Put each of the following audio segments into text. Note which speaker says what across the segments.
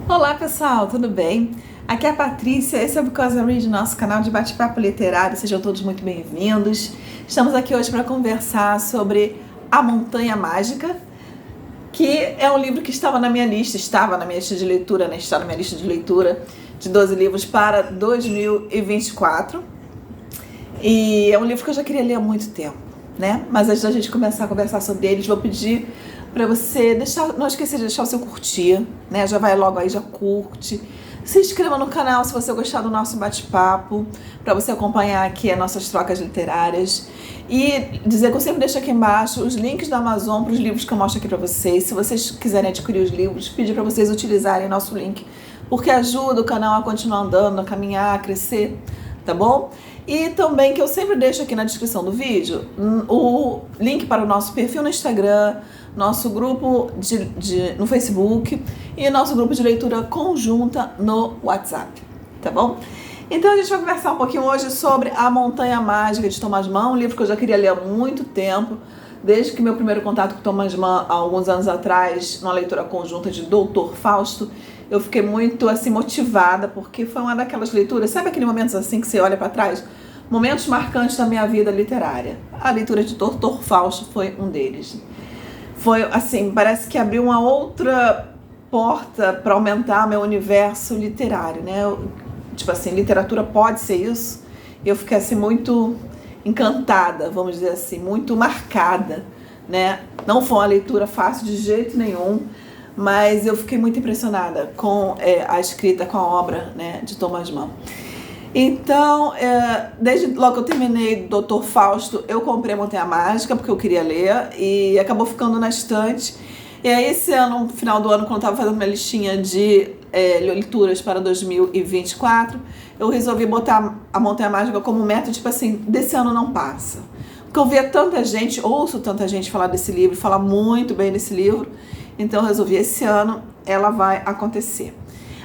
Speaker 1: Olá pessoal, tudo bem? Aqui é a Patrícia, esse é o Because I Read, nosso canal de bate-papo literário, sejam todos muito bem-vindos. Estamos aqui hoje para conversar sobre A Montanha Mágica, que é um livro que estava na minha lista de leitura, né? Está na minha lista de leitura de 12 livros para 2024. E é um livro que eu já queria ler há muito tempo, né? Mas antes da gente começar a conversar sobre eles, vou pedir para você não esquecer de deixar o seu curtir, né? Já vai logo aí, já curte. Se inscreva no canal se você gostar do nosso bate-papo, para você acompanhar aqui as nossas trocas literárias. E dizer que eu sempre deixo aqui embaixo os links da Amazon para os livros que eu mostro aqui para vocês. Se vocês quiserem adquirir os livros, pedir para vocês utilizarem nosso link, porque ajuda o canal a continuar andando, a caminhar, a crescer, tá bom? E também que eu sempre deixo aqui na descrição do vídeo o link para o nosso perfil no Instagram, nosso grupo no Facebook e nosso grupo de leitura conjunta no WhatsApp, tá bom? Então a gente vai conversar um pouquinho hoje sobre A Montanha Mágica de Thomas Mann, um livro que eu já queria ler há muito tempo, desde que meu primeiro contato com Thomas Mann, há alguns anos atrás, numa leitura conjunta de Doutor Fausto, eu fiquei muito assim motivada, porque foi uma daquelas leituras, sabe aqueles momentos assim que você olha para trás? Momentos marcantes da minha vida literária. A leitura de Doutor Fausto foi um deles. Foi assim, parece que abriu uma outra porta para aumentar meu universo literário, né? Tipo assim, literatura pode ser isso. Eu fiquei assim muito encantada, vamos dizer assim, muito marcada, né? Não foi uma leitura fácil de jeito nenhum, mas eu fiquei muito impressionada com a escrita, com a obra, né, de Thomas Mann. Então, desde logo que eu terminei Doutor Fausto, eu comprei Montanha Mágica, porque eu queria ler, e acabou ficando na estante. E aí esse ano, no final do ano, quando eu estava fazendo minha listinha de leituras para 2024, eu resolvi botar a Montanha Mágica como meta, tipo assim, desse ano não passa. Porque eu via tanta gente, ouço tanta gente falar desse livro, falar muito bem desse livro, então eu resolvi esse ano, ela vai acontecer.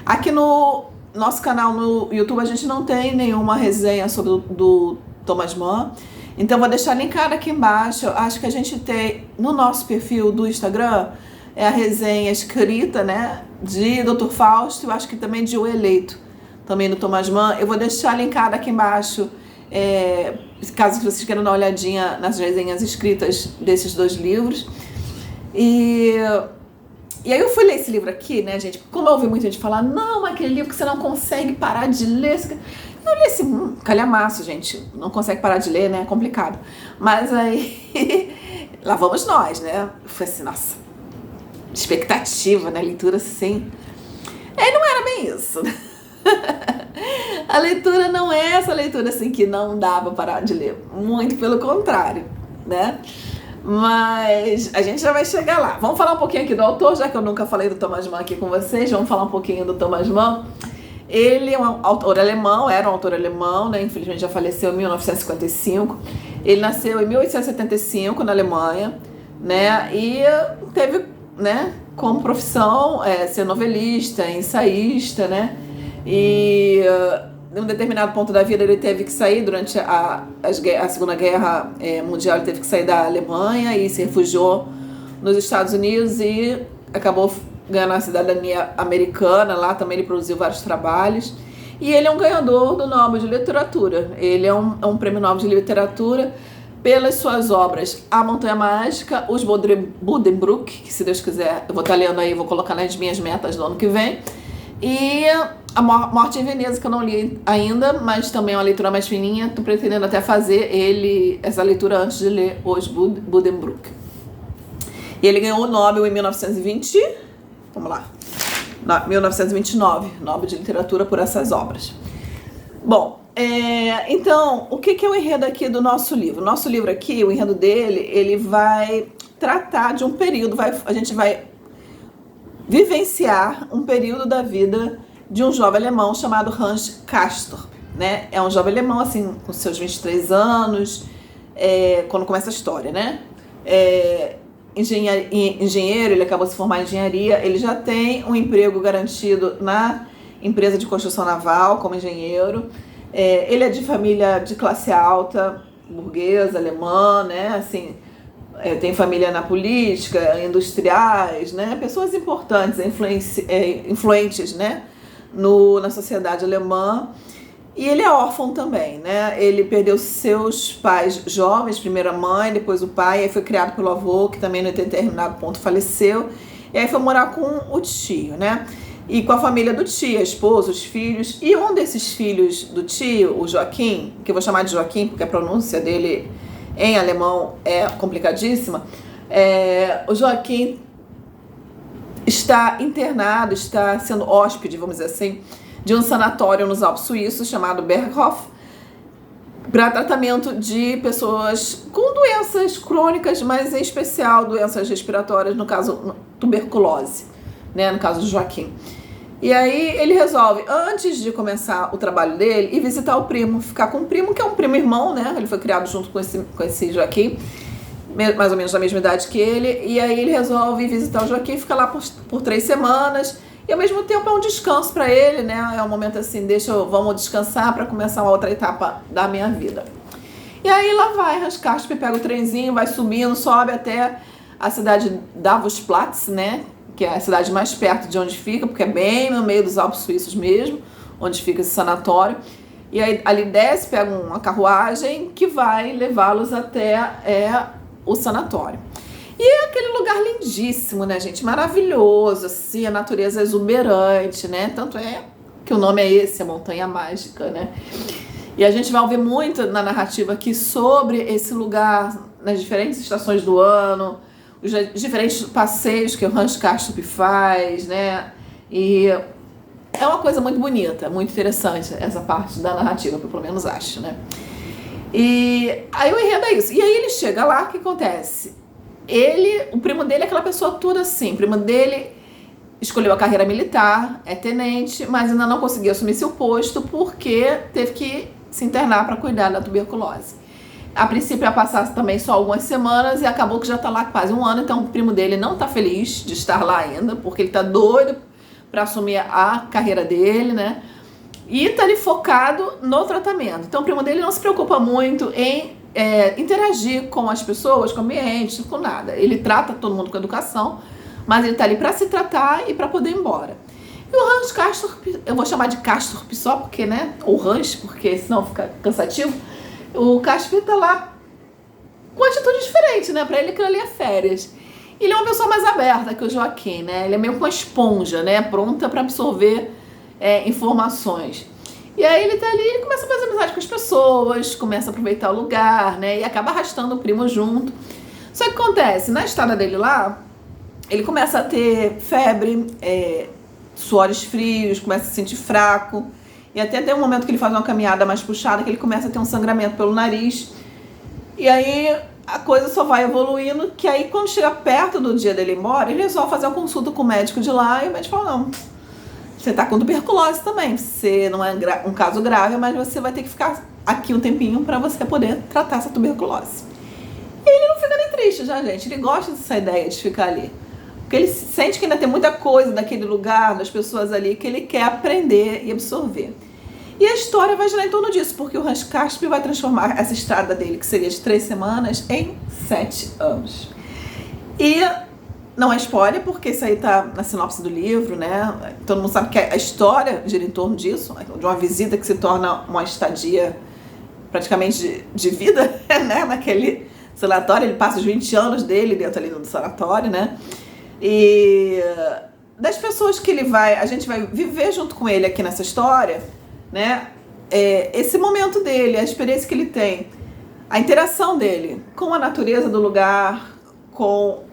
Speaker 1: Aqui no nosso canal no YouTube a gente não tem nenhuma resenha sobre do Thomas Mann, então vou deixar linkado aqui embaixo. Acho que a gente tem no nosso perfil do Instagram a resenha escrita, né, de Doutor Fausto, eu acho que também de O Eleito, também do Thomas Mann. Eu vou deixar linkado aqui embaixo, caso vocês queiram dar uma olhadinha nas resenhas escritas desses dois livros. E aí eu fui ler esse livro aqui, né, gente? Como eu ouvi muita gente falar, não, aquele livro que você não consegue parar de ler. Eu li esse calhamaço, gente. Não consegue parar de ler, né? É complicado. Mas aí, lá vamos nós, né? Eu falei assim, nossa, expectativa, né? Leitura assim. Aí não era bem isso. A leitura não é essa leitura assim que não dá pra parar de ler. Muito pelo contrário, né? Mas a gente já vai chegar lá. Vamos falar um pouquinho aqui do autor, já que eu nunca falei do Thomas Mann aqui com vocês. Vamos falar um pouquinho do Thomas Mann. Ele é um autor alemão, era um autor alemão, né? Infelizmente já faleceu em 1955. Ele nasceu em 1875 na Alemanha, né? E teve, né, como profissão ser novelista, ensaísta, né? E em um determinado ponto da vida ele teve que sair durante a Segunda Guerra Mundial, ele teve que sair da Alemanha e se refugiou nos Estados Unidos e acabou ganhando a cidadania americana. Lá também ele produziu vários trabalhos e ele é um ganhador do Nobel de Literatura. Ele é um prêmio Nobel de Literatura pelas suas obras A Montanha Mágica, Os Buddenbrook, que se Deus quiser eu vou estar lendo aí, vou colocar nas minhas metas do ano que vem, e A Morte em Veneza, que eu não li ainda, mas também é uma leitura mais fininha. Estou pretendendo até fazer essa leitura antes de ler Os Buddenbrook. E ele ganhou o Nobel em 1920, vamos lá, 1929, Nobel de Literatura por essas obras. Bom, então, o que é o enredo aqui do nosso livro? O nosso livro aqui, o enredo dele, ele vai tratar de um período, a gente vai vivenciar um período da vida de um jovem alemão chamado Hans Castorp, né? É um jovem alemão, assim, com seus 23 anos, quando começa a história, né? Engenheiro, ele acabou de se formar em engenharia, ele já tem um emprego garantido na empresa de construção naval como engenheiro. Ele é de família de classe alta, burguesa, alemã, né? Assim, tem família na política, industriais, né? Pessoas importantes, influentes, né? Na sociedade alemã. E ele é órfão também, né? Ele perdeu seus pais jovens, primeiro a mãe, depois o pai, aí foi criado pelo avô, que também, em determinado ponto, faleceu. E aí foi morar com o tio, né? E com a família do tio, a esposa, os filhos. E um desses filhos do tio, o Joaquim, que eu vou chamar de Joaquim porque a pronúncia dele em alemão é complicadíssima, o Joaquim está internado, está sendo hóspede, vamos dizer assim, de um sanatório nos Alpes Suíços chamado Berghof, para tratamento de pessoas com doenças crônicas, mas em especial doenças respiratórias, no caso tuberculose, né, no caso do Joaquim. E aí ele resolve, antes de começar o trabalho dele, ir visitar o primo, ficar com o primo, que é um primo-irmão, né? Ele foi criado junto com esse Joaquim, mais ou menos da mesma idade que ele. E aí ele resolve visitar o Joaquim, fica lá por 3 semanas. E ao mesmo tempo é um descanso para ele, né? É um momento assim, vamos descansar para começar uma outra etapa da minha vida. E aí lá vai Hans Casper, pega o trenzinho, vai subindo, sobe até a cidade de Davosplatz, né? Que é a cidade mais perto de onde fica, porque é bem no meio dos Alpes Suíços mesmo, onde fica esse sanatório. E aí ali desce, pega uma carruagem que vai levá-los até o sanatório. E é aquele lugar lindíssimo, né, gente? Maravilhoso, assim, a natureza exuberante, né? Tanto é que o nome é esse, a Montanha Mágica, né? E a gente vai ouvir muito na narrativa aqui sobre esse lugar, nas diferentes estações do ano, os diferentes passeios que o Hans Castorp faz, né? E é uma coisa muito bonita, muito interessante essa parte da narrativa, que eu pelo menos acho, né? E aí o enredo é isso. E aí ele chega lá, o que acontece? O primo dele é aquela pessoa toda assim. O primo dele escolheu a carreira militar, é tenente, mas ainda não conseguiu assumir seu posto porque teve que se internar para cuidar da tuberculose. A princípio ia passar também só algumas semanas e acabou que já está lá quase 1 ano, então o primo dele não está feliz de estar lá ainda, porque ele está doido para assumir a carreira dele, né? E está ali focado no tratamento. Então o primo dele não se preocupa muito em interagir com as pessoas, com o ambiente, com nada. Ele trata todo mundo com educação, mas ele está ali para se tratar e para poder ir embora. E o Hans Castorp, eu vou chamar de Castorp só porque, né? Ou Hans, porque senão fica cansativo. O Castorp tá lá com atitude diferente, né? Pra ele aquilo ali é férias. Ele é uma pessoa mais aberta que o Joaquim, né? Ele é meio que uma esponja, né? Pronta para absorver informações. E aí ele tá ali, ele começa a fazer amizade com as pessoas, começa a aproveitar o lugar, né? E acaba arrastando o primo junto. Só que acontece, na estada dele lá, ele começa a ter febre, suores frios, começa a se sentir fraco. E até tem um momento que ele faz uma caminhada mais puxada, que ele começa a ter um sangramento pelo nariz. E aí a coisa só vai evoluindo, que aí quando chega perto do dia dele ir embora, ele resolve fazer uma consulta com o médico de lá, e o médico fala, não, você tá com tuberculose também, você não é um caso grave, mas você vai ter que ficar aqui um tempinho para você poder tratar essa tuberculose. E ele não fica nem triste já, gente, ele gosta dessa ideia de ficar ali. Porque ele sente que ainda tem muita coisa daquele lugar, das pessoas ali, que ele quer aprender e absorver. E a história vai girar em torno disso, porque o Hans Castorp vai transformar essa estrada dele, que seria de 3 semanas, em 7 anos. E não é spoiler, porque isso aí tá na sinopse do livro, né? Todo mundo sabe que a história gira em torno disso, de uma visita que se torna uma estadia praticamente de vida, né? Naquele sanatório, ele passa os 20 anos dele dentro ali do sanatório, né? E das pessoas que a gente vai viver junto com ele aqui nessa história, né? Esse momento dele, a experiência que ele tem, a interação dele com a natureza do lugar, com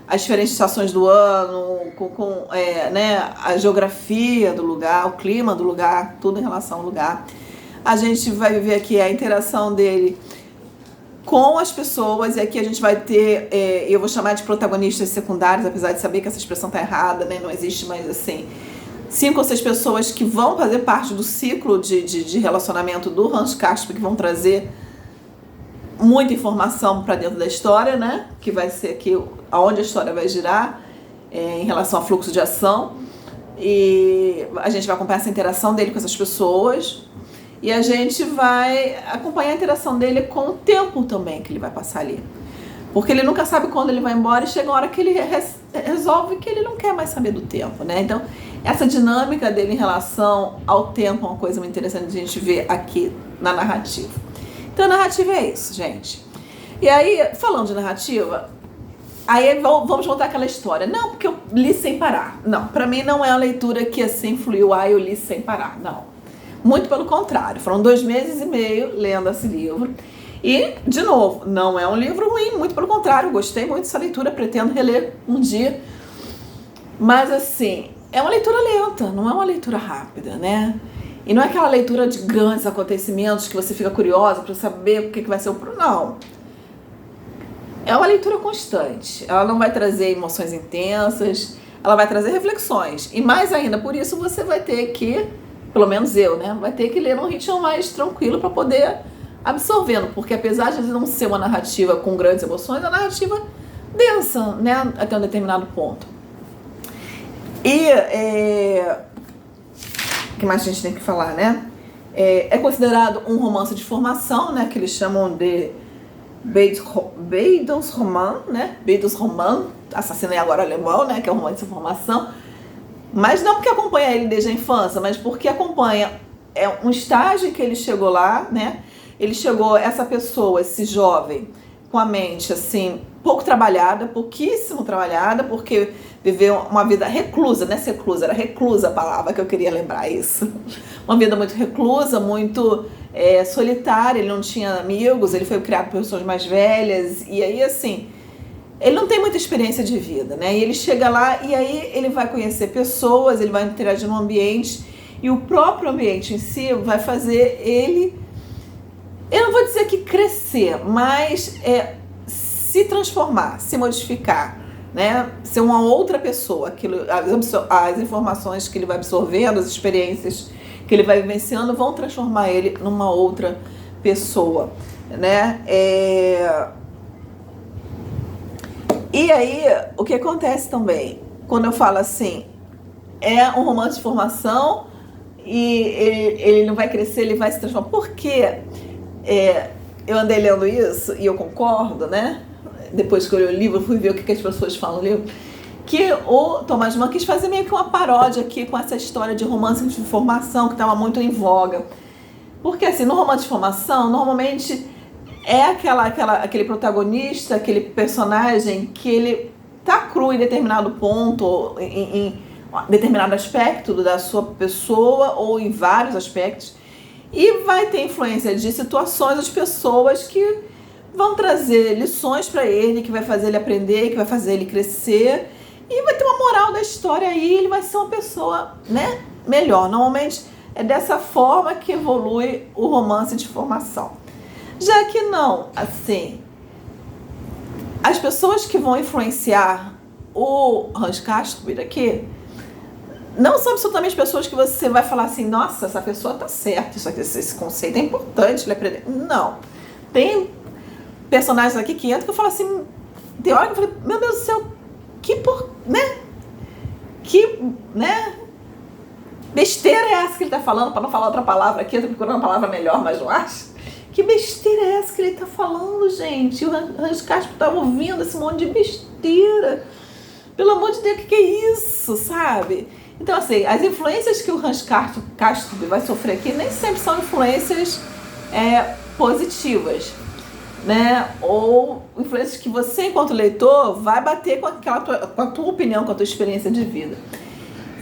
Speaker 1: as diferentes estações do ano, com a geografia do lugar, o clima do lugar, tudo em relação ao lugar. A gente vai viver aqui a interação dele com as pessoas, e aqui a gente vai ter, eu vou chamar de protagonistas secundários, apesar de saber que essa expressão está errada, né? Não existe mais assim, 5 ou 6 pessoas que vão fazer parte do ciclo de relacionamento do Hans Castorp, que vão trazer muita informação para dentro da história, né? Que vai ser aqui aonde a história vai girar em relação ao fluxo de ação. E a gente vai acompanhar essa interação dele com essas pessoas. E a gente vai acompanhar a interação dele com o tempo também que ele vai passar ali. Porque ele nunca sabe quando ele vai embora e chega uma hora que ele resolve que ele não quer mais saber do tempo, né? Então, essa dinâmica dele em relação ao tempo é uma coisa muito interessante de a gente ver aqui na narrativa. Então, a narrativa é isso, gente. E aí, falando de narrativa, aí vamos voltar àquela história. Não, porque eu li sem parar. Não, pra mim não é uma leitura que assim fluiu, eu li sem parar, não. Muito pelo contrário, foram 2 meses e meio lendo esse livro. E, de novo, não é um livro ruim, muito pelo contrário, gostei muito dessa leitura, pretendo reler um dia. Mas, assim, é uma leitura lenta, não é uma leitura rápida, né? E não é aquela leitura de grandes acontecimentos que você fica curiosa para saber o que vai ser o próximo. Não. É uma leitura constante. Ela não vai trazer emoções intensas, ela vai trazer reflexões. E mais ainda, por isso você vai ter que, pelo menos eu, né? Vai ter que ler num ritmo mais tranquilo para poder absorvendo, porque apesar de não ser uma narrativa com grandes emoções, é uma narrativa densa, né, até um determinado ponto. E o que mais a gente tem que falar, né? É considerado um romance de formação, né, que eles chamam de Bildungsroman, né? Bildungsroman, assassinei agora alemão, né, que é um romance de formação. Mas não porque acompanha ele desde a infância, mas porque acompanha um estágio que ele chegou lá, né? Ele chegou, essa pessoa, esse jovem, com a mente, assim, pouco trabalhada, pouquíssimo trabalhada, porque viveu uma vida reclusa, não é reclusa, era reclusa a palavra que eu queria lembrar isso. Uma vida muito reclusa, muito solitária, ele não tinha amigos, ele foi criado por pessoas mais velhas, e aí, assim, ele não tem muita experiência de vida, né? E ele chega lá e aí ele vai conhecer pessoas, ele vai interagir no ambiente, e o próprio ambiente em si vai fazer ele, eu não vou dizer que crescer, mas se transformar, se modificar, né? Ser uma outra pessoa. As informações que ele vai absorvendo, as experiências que ele vai vivenciando vão transformar ele numa outra pessoa, né? E aí, o que acontece também, quando eu falo assim, é um romance de formação e ele não vai crescer, ele vai se transformar. Por quê? Eu andei lendo isso e eu concordo, né? Depois que eu li o livro, eu fui ver o que as pessoas falam no livro, que o Thomas Mann quis fazer meio que uma paródia aqui com essa história de romance de formação que estava muito em voga. Porque assim, no romance de formação, normalmente é aquele protagonista, aquele personagem que ele tá cru em determinado ponto, em determinado aspecto da sua pessoa ou em vários aspectos, e vai ter influência de situações das pessoas que vão trazer lições para ele, que vai fazer ele aprender, que vai fazer ele crescer, e vai ter uma moral da história aí, ele vai ser uma pessoa, né, melhor. Normalmente é dessa forma que evolui o romance de formação. Já que não, assim, as pessoas que vão influenciar o Hans Castorp aqui não são absolutamente pessoas que você vai falar assim, nossa, essa pessoa tá certa, esse conceito é importante, ele aprender. Não. Tem personagens aqui que entram que eu falo assim, tem hora que eu falei, meu Deus do céu, né? Besteira é essa que ele tá falando, para não falar outra palavra aqui, eu tô procurando uma palavra melhor, mas não acho. Que besteira é essa que ele tá falando, gente? O Hans Castorp tava ouvindo esse monte de besteira. Pelo amor de Deus, o que é isso, sabe? Então, assim, as influências que o Hans Castorp vai sofrer aqui nem sempre são influências positivas, né? Ou influências que você, enquanto leitor, vai bater com a tua opinião, com a tua experiência de vida.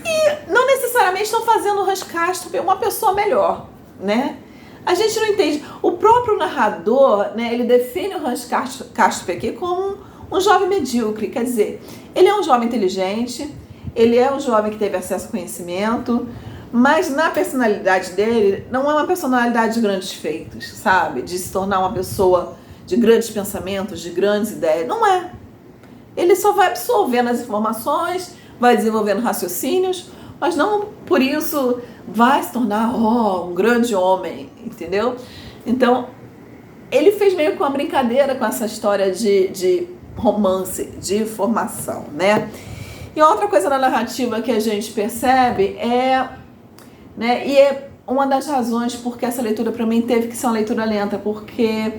Speaker 1: E não necessariamente estão fazendo o Hans Castorp uma pessoa melhor, né? A gente não entende. O próprio narrador, né, ele define o Hans Castorp aqui como um jovem medíocre. Quer dizer, ele é um jovem inteligente, ele é um jovem que teve acesso ao conhecimento, mas na personalidade dele não é uma personalidade de grandes feitos, sabe? De se tornar uma pessoa de grandes pensamentos, de grandes ideias. Não é. Ele só vai absorvendo as informações, vai desenvolvendo raciocínios, mas não por isso vai se tornar um grande homem, entendeu? Então, ele fez meio que uma brincadeira com essa história de romance, de formação, né? E outra coisa na narrativa que a gente percebe né, e é uma das razões porque essa leitura para mim teve que ser uma leitura lenta, porque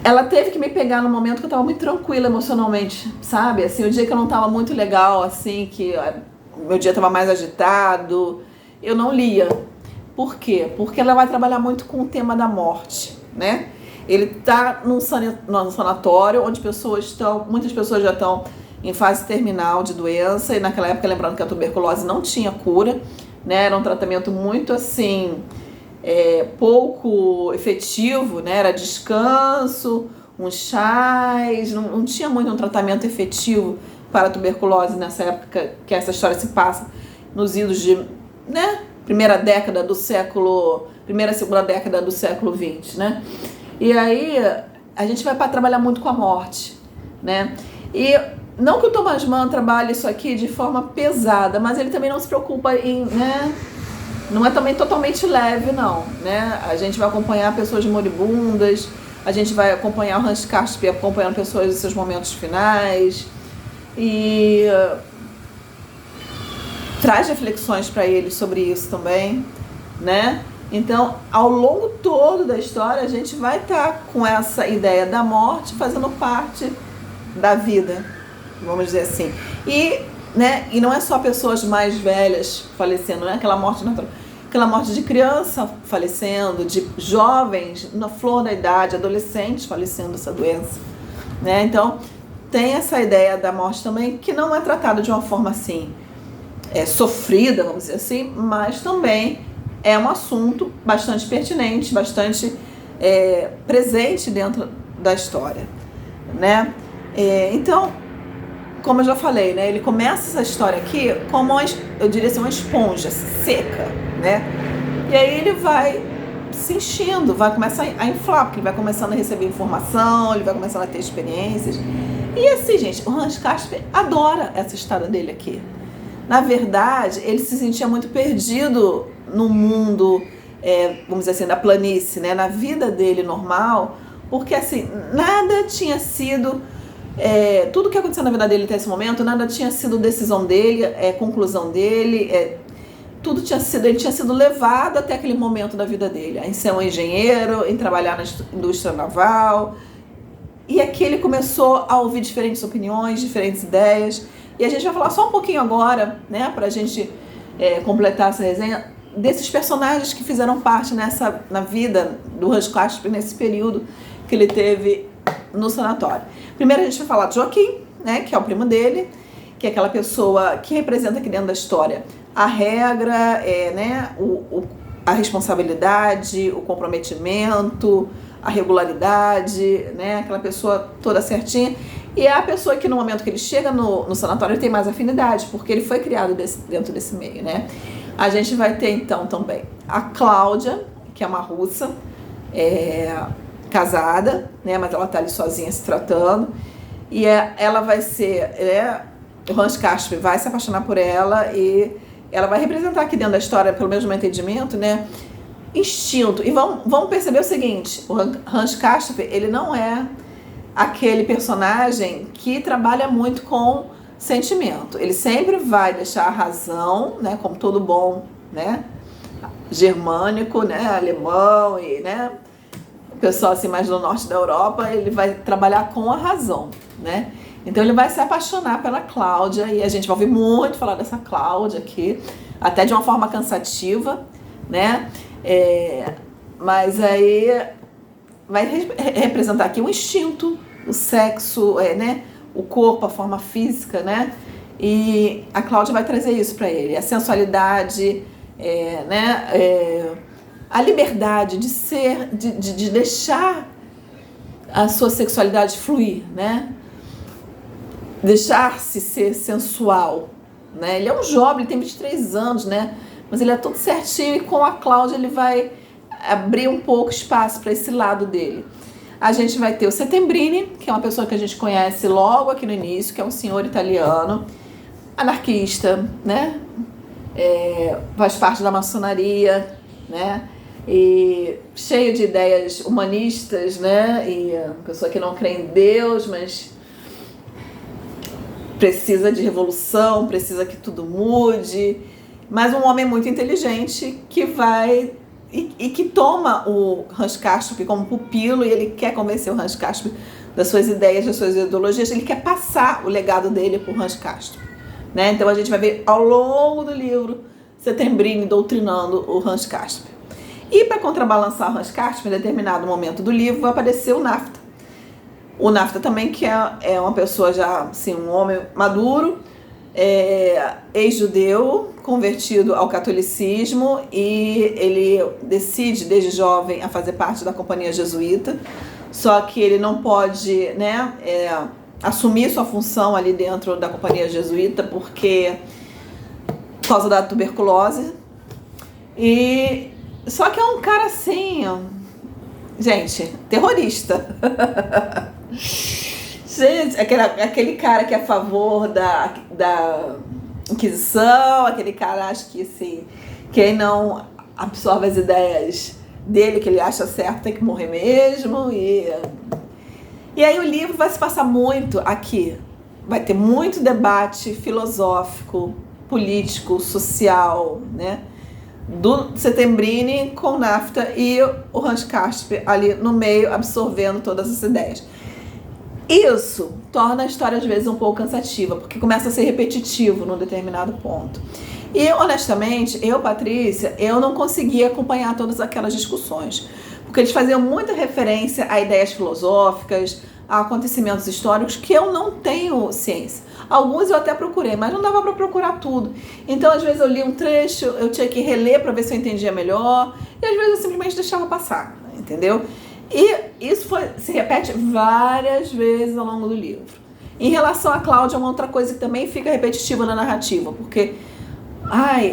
Speaker 1: ela teve que me pegar no momento que eu tava muito tranquila emocionalmente, sabe? Assim, o dia que eu não tava muito legal, assim, que o meu dia tava mais agitado, eu não lia. Por quê? Porque ela vai trabalhar muito com o tema da morte, né? Ele tá num sanatório onde muitas pessoas já estão em fase terminal de doença, e naquela época, lembrando que a tuberculose não tinha cura, né? Era um tratamento muito assim, pouco efetivo, né? Era descanso, uns chás, não tinha muito um tratamento efetivo para a tuberculose nessa época que essa história se passa, nos idos de, né? Primeira, segunda década do século XX, né? E aí a gente vai para trabalhar muito com a morte, né? E não que o Thomas Mann trabalhe isso aqui de forma pesada, mas ele também não se preocupa em, né? Não é também totalmente leve, não, né? A gente vai acompanhar pessoas moribundas, a gente vai acompanhar o Hans Casper acompanhando pessoas em seus momentos finais, e traz reflexões para ele sobre isso também, né? Então, ao longo todo da história, a gente vai estar com essa ideia da morte fazendo parte da vida, vamos dizer assim. E, né, e não é só pessoas mais velhas falecendo, né? Aquela morte natural, aquela morte de criança falecendo, de jovens na flor da idade, adolescentes falecendo dessa doença, né? Então, tem essa ideia da morte também, que não é tratada de uma forma assim, sofrida, vamos dizer assim, mas também é um assunto bastante pertinente, bastante presente dentro da história, né? Então, como eu já falei, né, ele começa essa história aqui como, eu diria assim, uma esponja seca, né? E aí ele vai se enchendo, vai começar a inflar, porque ele vai começando a receber informação, ele vai começando a ter experiências. E assim, gente, o Hans Casper adora essa história dele aqui. Na verdade, ele se sentia muito perdido no mundo, vamos dizer assim, da planície, né? Na vida dele normal, porque assim, nada tinha sido, tudo que aconteceu na vida dele até esse momento, nada tinha sido decisão dele, conclusão dele, ele tinha sido levado até aquele momento da vida dele, em ser um engenheiro, em trabalhar na indústria naval, e aqui ele começou a ouvir diferentes opiniões, diferentes ideias. E a gente vai falar só um pouquinho agora, né, pra gente completar essa resenha, desses personagens que fizeram parte na vida do Hans Casper nesse período que ele teve no sanatório. Primeiro a gente vai falar de Joaquim, né, que é o primo dele, que é aquela pessoa que representa aqui dentro da história a regra, né, a responsabilidade, o comprometimento, a regularidade, né, aquela pessoa toda certinha. E é a pessoa que no momento que ele chega no sanatório ele tem mais afinidade, porque ele foi criado dentro desse meio, né? A gente vai ter então também a Cláudia, que é uma russa, casada, né? Mas ela tá ali sozinha se tratando. E ela vai ser, o Hans Casper vai se apaixonar por ela e ela vai representar aqui dentro da história, pelo menos no meu entendimento, né? Instinto. E vamos perceber o seguinte, o Hans Casper, ele não é aquele personagem que trabalha muito com sentimento. Ele sempre vai deixar a razão, né, como todo bom, né, germânico, né, alemão e, né, o pessoal assim mais do norte da Europa, ele vai trabalhar com a razão, né? Então ele vai se apaixonar pela Cláudia e a gente vai ouvir muito falar dessa Cláudia aqui, até de uma forma cansativa, né? Mas aí vai representar aqui o instinto, o sexo, né? O corpo, a forma física, né? E a Cláudia vai trazer isso para ele, a sensualidade, né? A liberdade de ser, de deixar a sua sexualidade fluir, né? Deixar-se ser sensual, né? Ele é um jovem, ele tem 23 anos, né? Mas ele é todo certinho e com a Cláudia ele vai abrir um pouco espaço para esse lado dele. A gente vai ter o Settembrini, que é uma pessoa que a gente conhece logo aqui no início, que é um senhor italiano, anarquista, né? Faz parte da maçonaria, né? E cheio de ideias humanistas, né? E uma pessoa que não crê em Deus, mas precisa de revolução, precisa que tudo mude. Mas um homem muito inteligente que vai e que toma o Hans Castorp como pupilo, e ele quer convencer o Hans Castorp das suas ideias, das suas ideologias, ele quer passar o legado dele para o Hans Castorp, né? Então a gente vai ver ao longo do livro Settembrini doutrinando o Hans Castorp. E para contrabalançar o Hans Castorp, em determinado momento do livro, vai aparecer o Nafta. O Nafta também, que é uma pessoa já, assim, um homem maduro, ex-judeu, convertido ao catolicismo, e ele decide desde jovem a fazer parte da companhia jesuíta, só que ele não pode, né, assumir sua função ali dentro da companhia jesuíta por causa da tuberculose. E só que é um cara assim, gente, terrorista. Gente, aquele cara que é a favor da Inquisição, aquele cara, acho que assim, quem não absorve as ideias dele, que ele acha certo, tem que morrer mesmo. E aí o livro vai se passar muito aqui. Vai ter muito debate filosófico, político, social, né? Do Settembrini com Nafta e o Hans Castorp ali no meio, absorvendo todas as ideias. Isso torna a história às vezes um pouco cansativa, porque começa a ser repetitivo num determinado ponto. E honestamente, Patrícia, eu não conseguia acompanhar todas aquelas discussões, porque eles faziam muita referência a ideias filosóficas, a acontecimentos históricos que eu não tenho ciência. Alguns eu até procurei, mas não dava para procurar tudo. Então, às vezes eu li um trecho, eu tinha que reler para ver se eu entendia melhor, e às vezes eu simplesmente deixava passar, entendeu? E isso se repete várias vezes ao longo do livro. Em relação a Cláudia, é uma outra coisa que também fica repetitiva na narrativa, porque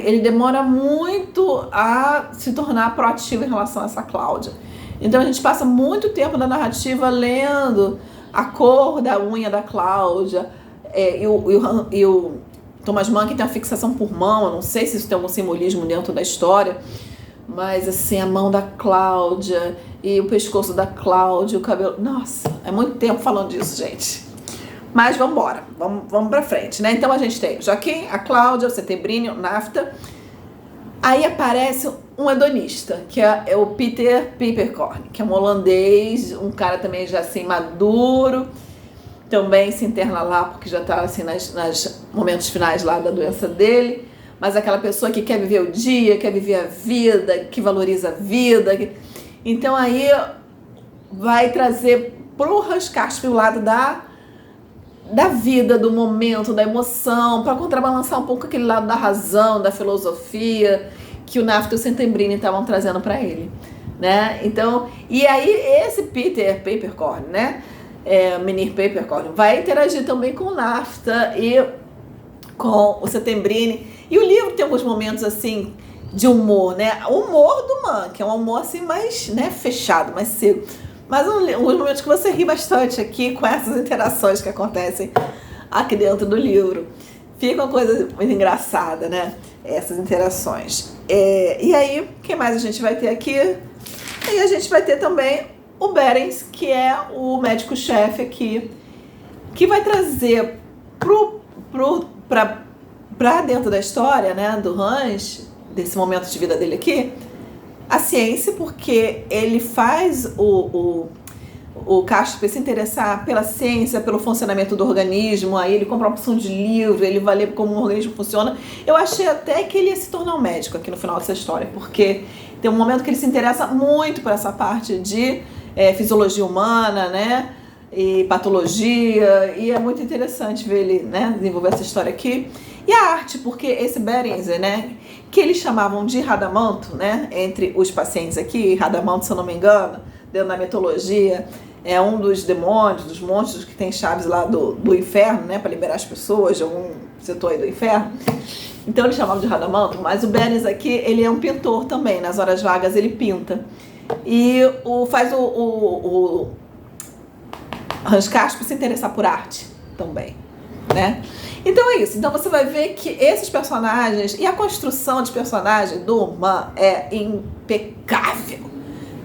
Speaker 1: ele demora muito a se tornar proativo em relação a essa Cláudia. Então a gente passa muito tempo na narrativa lendo a cor da unha da Cláudia, e o Thomas Mann, que tem uma fixação por mão, eu não sei se isso tem algum simbolismo dentro da história, mas assim, a mão da Cláudia e o pescoço da Cláudia, o cabelo... Nossa, é muito tempo falando disso, gente. Mas vamos embora, vamos pra frente, né? Então a gente tem o Joaquim, a Cláudia, o Settembrini, o Nafta. Aí aparece um hedonista, que é o Peter Peperkorn, que é um holandês, um cara também já assim maduro, também se interna lá porque já tá assim nas momentos finais lá da doença dele, mas aquela pessoa que quer viver o dia, quer viver a vida, que valoriza a vida. Então aí vai trazer pro Hans Castorp o lado da vida, do momento, da emoção, para contrabalançar um pouco aquele lado da razão, da filosofia que o Nafta e o Settembrini estavam trazendo para ele, né? Então, e aí esse Peter Peperkorn, né, Menir Peperkorn, vai interagir também com o Nafta e com o Settembrini. E o livro tem alguns momentos assim de humor, né? O humor do Mann, que é um humor assim mais, né, fechado, mais seco. Mas alguns momentos que você ri bastante aqui com essas interações que acontecem aqui dentro do livro. Fica uma coisa muito engraçada, né? Essas interações. E aí, o que mais a gente vai ter aqui? E a gente vai ter também o Behrens, que é o médico-chefe aqui, que vai trazer para dentro da história, né, do Hans, desse momento de vida dele aqui, a ciência, porque ele faz o Castorp se interessar pela ciência, pelo funcionamento do organismo. Aí ele compra uma opção de livro, ele vai ler como o organismo funciona. Eu achei até que ele ia se tornar um médico aqui no final dessa história, porque tem um momento que ele se interessa muito por essa parte de fisiologia humana, né, e patologia, e é muito interessante ver ele, né, desenvolver essa história aqui. E a arte, porque esse Behrens, né, que eles chamavam de Radamanto, né, entre os pacientes aqui, Radamanto, se eu não me engano, dentro da mitologia, é um dos demônios, dos monstros que tem chaves lá do inferno, né, para liberar as pessoas de algum setor aí do inferno. Então eles chamavam de Radamanto, mas o Behrens aqui, ele é um pintor também, nas horas vagas ele pinta. E faz o Hans Castorp se interessar por arte também, né? Então é isso. Então você vai ver que esses personagens e a construção de personagem do Mann é impecável,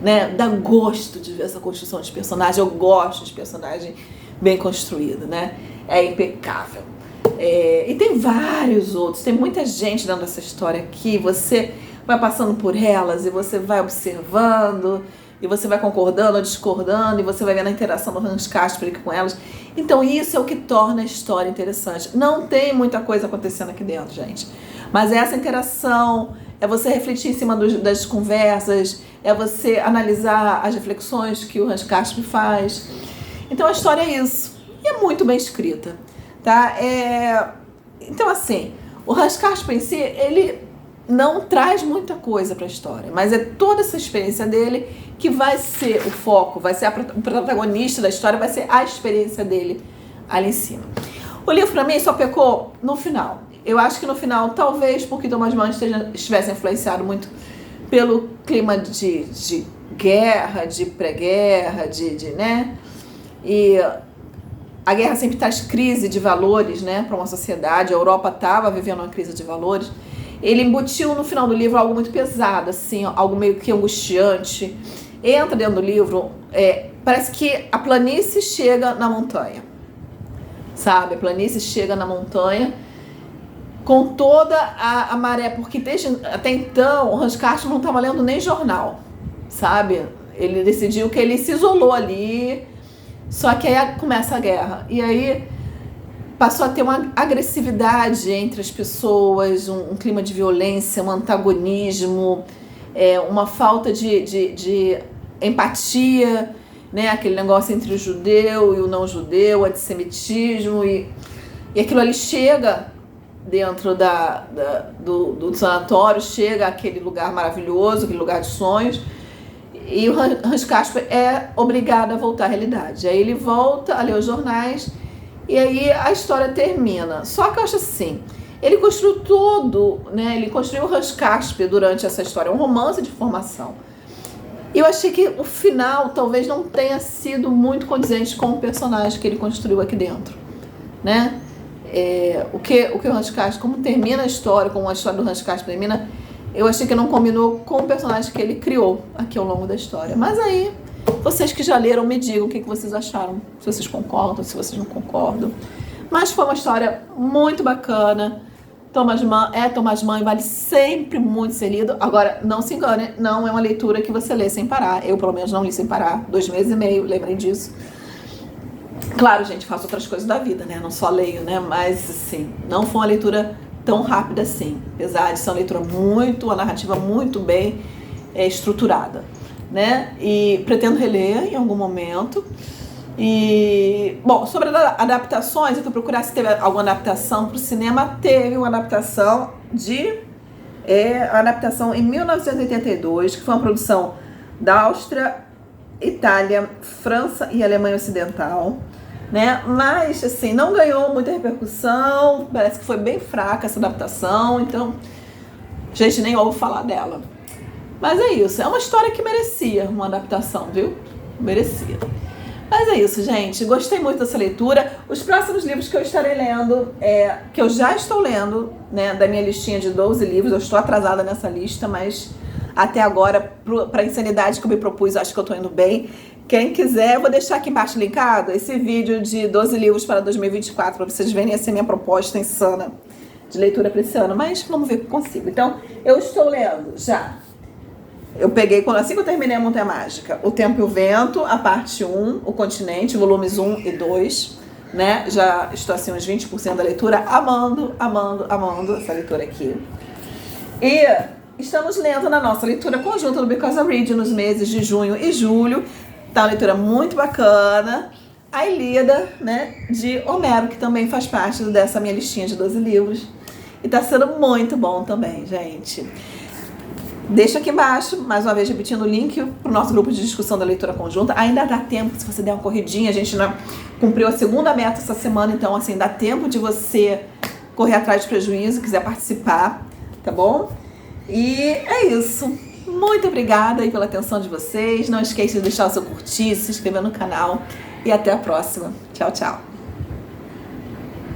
Speaker 1: né? Dá gosto de ver essa construção de personagem. Eu gosto de personagem bem construído, né? É impecável. E tem vários outros, tem muita gente dentro dessa história aqui. Você vai passando por elas e você vai observando, e você vai concordando ou discordando, e você vai vendo a interação do Hans Casper com elas. Então isso é o que torna a história interessante. Não tem muita coisa acontecendo aqui dentro, gente. Mas essa interação, é você refletir em cima das conversas, é você analisar as reflexões que o Hans Casper faz. Então a história é isso. E é muito bem escrita, tá? Então assim, o Hans Casper em si, ele não traz muita coisa para a história, mas é toda essa experiência dele que vai ser o foco, vai ser o protagonista da história, vai ser a experiência dele ali em cima. O livro para mim só pecou no final. Eu acho que no final, talvez porque Thomas Mann estivesse influenciado muito pelo clima de guerra, de pré-guerra, né? E a guerra sempre traz crise de valores, né, para uma sociedade. A Europa estava vivendo uma crise de valores. Ele embutiu no final do livro algo muito pesado, assim, algo meio que angustiante. Entra dentro do livro, parece que a planície chega na montanha, sabe? A planície chega na montanha com toda a maré, porque até então o Hans Casper não estava lendo nem jornal, sabe? Ele decidiu que ele se isolou ali, só que aí começa a guerra. E aí passou a ter uma agressividade entre as pessoas, um clima de violência, um antagonismo, uma falta de empatia, né? Aquele negócio entre o judeu e o não judeu, o antissemitismo, e aquilo ali chega dentro do sanatório, chega àquele lugar maravilhoso, aquele lugar de sonhos, e o Hans Casper é obrigado a voltar à realidade. Aí ele volta a ler os jornais, e aí a história termina. Só que eu acho assim, ele construiu tudo, né? Ele construiu o Hans Casper durante essa história, um romance de formação. E eu achei que o final talvez não tenha sido muito condizente com o personagem que ele construiu aqui dentro, né? O que o Hans Casper, como termina a história, como a história do Hans Casper termina, eu achei que não combinou com o personagem que ele criou aqui ao longo da história. Mas aí, vocês que já leram, me digam o que vocês acharam, se vocês concordam, se vocês não concordam. Mas foi uma história muito bacana. Thomas Mann e vale sempre muito ser lido. Agora, não se engane, não é uma leitura que você lê sem parar. Eu, pelo menos, não li sem parar. 2 meses e meio, lembrem disso. Claro, gente, faço outras coisas da vida, né? Não só leio, né? Mas, assim, não foi uma leitura tão rápida assim. Apesar de ser uma narrativa muito bem estruturada, né? E pretendo reler em algum momento. E, bom, sobre adaptações, eu fui procurar se teve alguma adaptação para o cinema. Teve uma adaptação em 1982, que foi uma produção da Áustria, Itália, França e Alemanha Ocidental, né? Mas, assim, não ganhou muita repercussão, parece que foi bem fraca essa adaptação, então a gente nem ouve falar dela. Mas é isso, é uma história que merecia uma adaptação, viu? Merecia. Mas é isso, gente. Gostei muito dessa leitura. Os próximos livros que eu estarei lendo, que eu já estou lendo, né, da minha listinha de 12 livros, eu estou atrasada nessa lista, mas até agora, para a insanidade que eu me propus, acho que eu estou indo bem. Quem quiser, eu vou deixar aqui embaixo linkado esse vídeo de 12 livros para 2024, para vocês verem essa minha proposta insana de leitura para esse ano. Mas vamos ver o que eu consigo. Então, eu estou lendo já. Eu peguei, assim que eu terminei a Montanha Mágica, O Tempo e o Vento, a parte 1, O Continente, volumes 1 e 2, né? Já estou assim uns 20% da leitura, amando essa leitura aqui. E estamos lendo na nossa leitura conjunta do Because I Read nos meses de junho e julho. Tá uma leitura muito bacana. A Ilíada, né, de Homero, que também faz parte dessa minha listinha de 12 livros. E tá sendo muito bom também, gente. Deixa aqui embaixo, mais uma vez repetindo o link para o nosso grupo de discussão da leitura conjunta. Ainda dá tempo, se você der uma corridinha, a gente já cumpriu a segunda meta essa semana, então assim, dá tempo de você correr atrás de prejuízo, quiser participar, tá bom? E é isso. Muito obrigada aí pela atenção de vocês. Não esqueça de deixar o seu curtir, se inscrever no canal e até a próxima. Tchau, tchau.